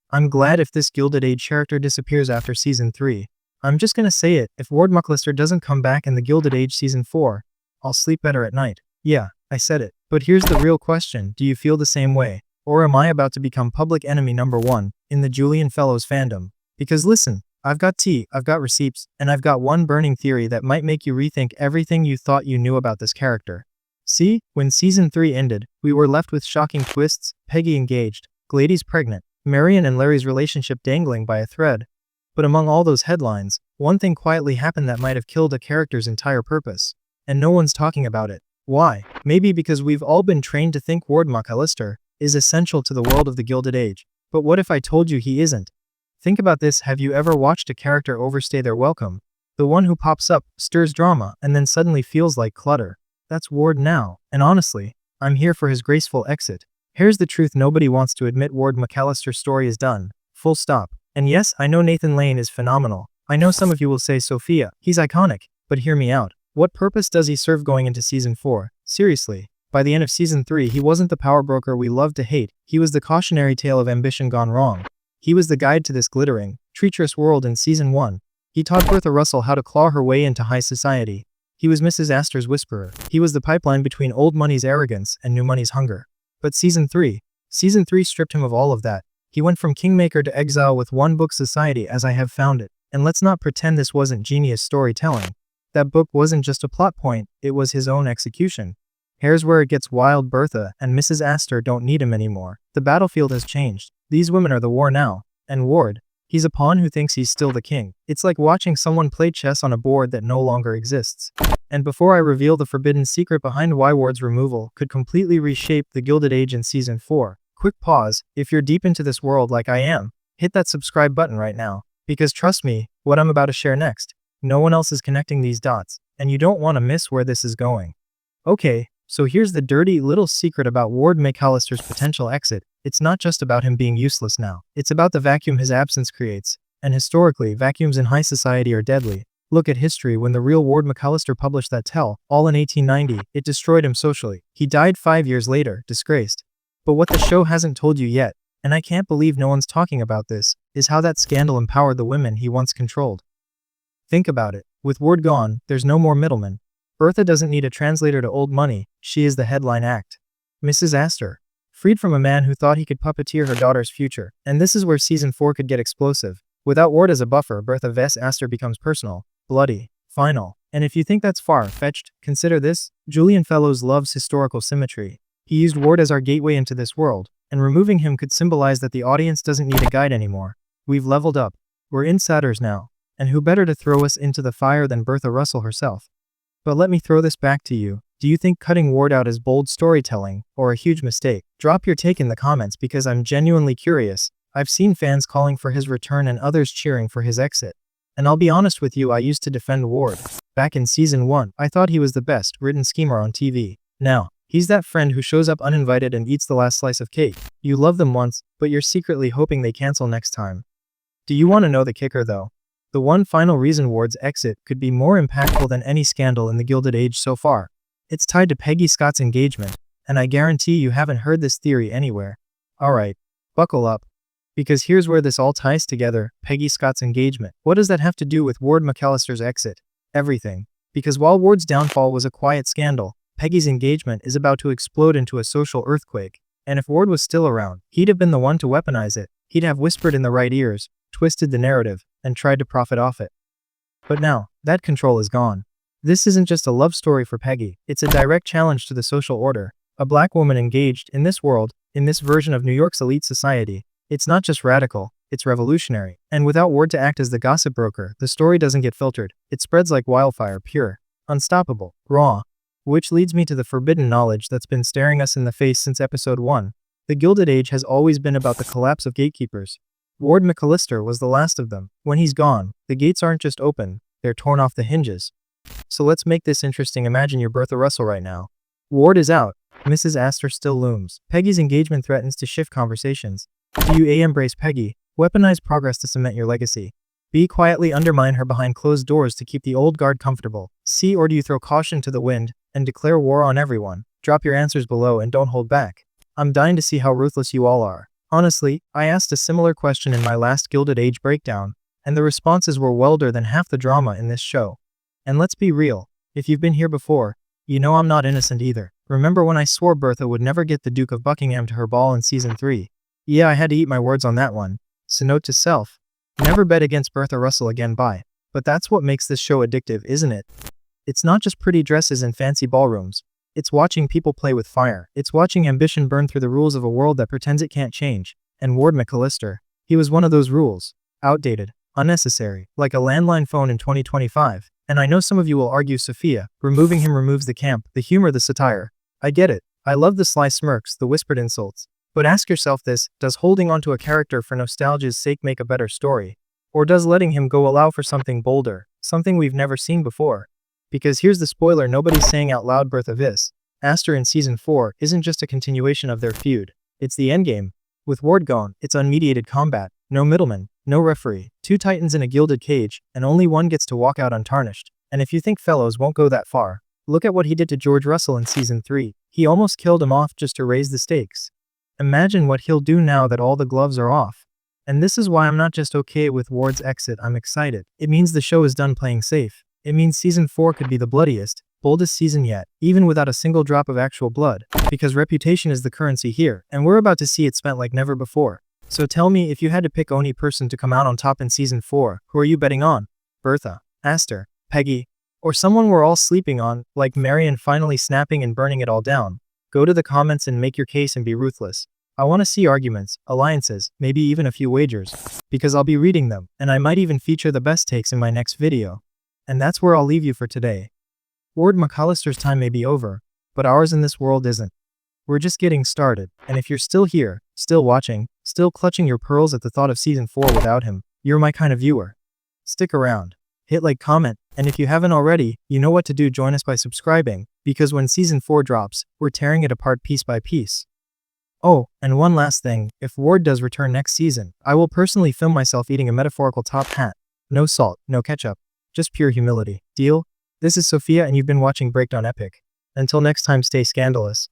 I'm glad if this Gilded Age character disappears after Season 3. I'm just gonna say it, if Ward McAllister doesn't come back in the Gilded Age Season 4, I'll sleep better at night. Yeah, I said it. But here's the real question, do you feel the same way? Or am I about to become public enemy number 1 in the Julian Fellows fandom? Because listen, I've got tea, I've got receipts, and I've got one burning theory that might make you rethink everything you thought you knew about this character. See, when Season 3 ended, we were left with shocking twists, Peggy engaged, Gladys pregnant, Marion and Larry's relationship dangling by a thread. But among all those headlines, one thing quietly happened that might have killed a character's entire purpose. And no one's talking about it. Why? Maybe because we've all been trained to think Ward McAllister is essential to the world of the Gilded Age. But what if I told you he isn't? Think about this, have you ever watched a character overstay their welcome? The one who pops up, stirs drama, and then suddenly feels like clutter. That's Ward now, and honestly, I'm here for his graceful exit. Here's the truth nobody wants to admit, Ward McAllister's story is done. Full stop. And yes, I know Nathan Lane is phenomenal. I know some of you will say Sophia, he's iconic, but hear me out. What purpose does he serve going into Season 4? Seriously. By the end of Season 3 he wasn't the power broker we love to hate, he was the cautionary tale of ambition gone wrong. He was the guide to this glittering, treacherous world in Season 1. He taught Bertha Russell how to claw her way into high society. He was Mrs. Astor's whisperer. He was the pipeline between old money's arrogance and new money's hunger. But Season 3 stripped him of all of that. He went from kingmaker to exile with one book, Society as I Have Found It. And let's not pretend this wasn't genius storytelling. That book wasn't just a plot point, it was his own execution. Here's where it gets wild. Bertha and Mrs. Astor don't need him anymore. The battlefield has changed. These women are the war now. And Ward, he's a pawn who thinks he's still the king. It's like watching someone play chess on a board that no longer exists. And before I reveal the forbidden secret behind why Ward's removal could completely reshape the Gilded Age in Season 4, quick pause, if you're deep into this world like I am, hit that subscribe button right now. Because trust me, what I'm about to share next, no one else is connecting these dots, and you don't want to miss where this is going. Okay, so here's the dirty little secret about Ward McAllister's potential exit. It's not just about him being useless now. It's about the vacuum his absence creates. And historically, vacuums in high society are deadly. Look at history. When the real Ward McAllister published that tell all in 1890, it destroyed him socially. He died 5 years later, disgraced. But what the show hasn't told you yet, and I can't believe no one's talking about this, is how that scandal empowered the women he once controlled. Think about it. With Ward gone, there's no more middlemen. Bertha doesn't need a translator to old money, she is the headline act. Mrs. Astor, freed from a man who thought he could puppeteer her daughter's future. And this is where Season 4 could get explosive. Without Ward as a buffer, Bertha vs. Astor becomes personal, bloody, final. And if you think that's far-fetched, consider this. Julian Fellows loves historical symmetry. He used Ward as our gateway into this world, and removing him could symbolize that the audience doesn't need a guide anymore. We've leveled up. We're insiders now. And who better to throw us into the fire than Bertha Russell herself? But let me throw this back to you. Do you think cutting Ward out is bold storytelling, or a huge mistake? Drop your take in the comments because I'm genuinely curious. I've seen fans calling for his return and others cheering for his exit. And I'll be honest with you, I used to defend Ward. Back in Season 1, I thought he was the best written schemer on TV. Now, he's that friend who shows up uninvited and eats the last slice of cake. You love them once, but you're secretly hoping they cancel next time. Do you want to know the kicker though? The one final reason Ward's exit could be more impactful than any scandal in the Gilded Age so far. It's tied to Peggy Scott's engagement, and I guarantee you haven't heard this theory anywhere. Alright, buckle up. Because here's where this all ties together, Peggy Scott's engagement. What does that have to do with Ward McAllister's exit? Everything. Because while Ward's downfall was a quiet scandal, Peggy's engagement is about to explode into a social earthquake. And if Ward was still around, he'd have been the one to weaponize it. He'd have whispered in the right ears, twisted the narrative, and tried to profit off it. But now, that control is gone. This isn't just a love story for Peggy, it's a direct challenge to the social order. A black woman engaged in this world, in this version of New York's elite society. It's not just radical, it's revolutionary. And without Ward to act as the gossip broker, the story doesn't get filtered. It spreads like wildfire, pure, unstoppable, raw. Which leads me to the forbidden knowledge that's been staring us in the face since episode 1. The Gilded Age has always been about the collapse of gatekeepers. Ward McAllister was the last of them. When he's gone, the gates aren't just open, they're torn off the hinges. So let's make this interesting. Imagine you're Bertha Russell right now. Ward is out. Mrs. Astor still looms. Peggy's engagement threatens to shift conversations. Do you A. embrace Peggy? Weaponize progress to cement your legacy. B. quietly undermine her behind closed doors to keep the old guard comfortable. C. or do you throw caution to the wind and declare war on everyone? Drop your answers below and don't hold back. I'm dying to see how ruthless you all are. Honestly, I asked a similar question in my last Gilded Age breakdown, and the responses were wilder than half the drama in this show. And let's be real, if you've been here before, you know I'm not innocent either. Remember when I swore Bertha would never get the Duke of Buckingham to her ball in season 3? Yeah, I had to eat my words on that one. So note to self, never bet against Bertha Russell again. Bye. But that's what makes this show addictive, isn't it? It's not just pretty dresses and fancy ballrooms. It's watching people play with fire. It's watching ambition burn through the rules of a world that pretends it can't change. And Ward McAllister, he was one of those rules. Outdated, unnecessary, like a landline phone in 2025. And I know some of you will argue Sophia, removing him removes the camp, the humor, the satire. I get it. I love the sly smirks, the whispered insults. But ask yourself this, does holding onto a character for nostalgia's sake make a better story? Or does letting him go allow for something bolder, something we've never seen before? Because here's the spoiler nobody's saying out loud: Bertha Vis, Aster in season 4 isn't just a continuation of their feud, it's the endgame. With Ward gone, it's unmediated combat, no middleman, no referee, two titans in a gilded cage, and only one gets to walk out untarnished. And if you think Fellows won't go that far, look at what he did to George Russell in season 3. He almost killed him off just to raise the stakes. Imagine what he'll do now that all the gloves are off. And this is why I'm not just okay with Ward's exit, I'm excited. It means the show is done playing safe. It means season 4 could be the bloodiest, boldest season yet, even without a single drop of actual blood, because reputation is the currency here, and we're about to see it spent like never before. So tell me, if you had to pick only person to come out on top in season 4, who are you betting on? Bertha, Aster, Peggy, or someone we're all sleeping on, like Marion finally snapping and burning it all down? Go to the comments and make your case and be ruthless. I want to see arguments, alliances, maybe even a few wagers, because I'll be reading them, and I might even feature the best takes in my next video. And that's where I'll leave you for today. Ward McAllister's time may be over, but ours in this world isn't. We're just getting started, and if you're still here, still watching, still clutching your pearls at the thought of season 4 without him, you're my kind of viewer. Stick around, hit like, comment, and if you haven't already, you know what to do: join us by subscribing, because when season 4 drops, we're tearing it apart piece by piece. Oh, and one last thing, if Ward does return next season, I will personally film myself eating a metaphorical top hat. No salt, no ketchup, just pure humility. Deal? This is Sophia and you've been watching Breakdown Epic. Until next time, stay scandalous.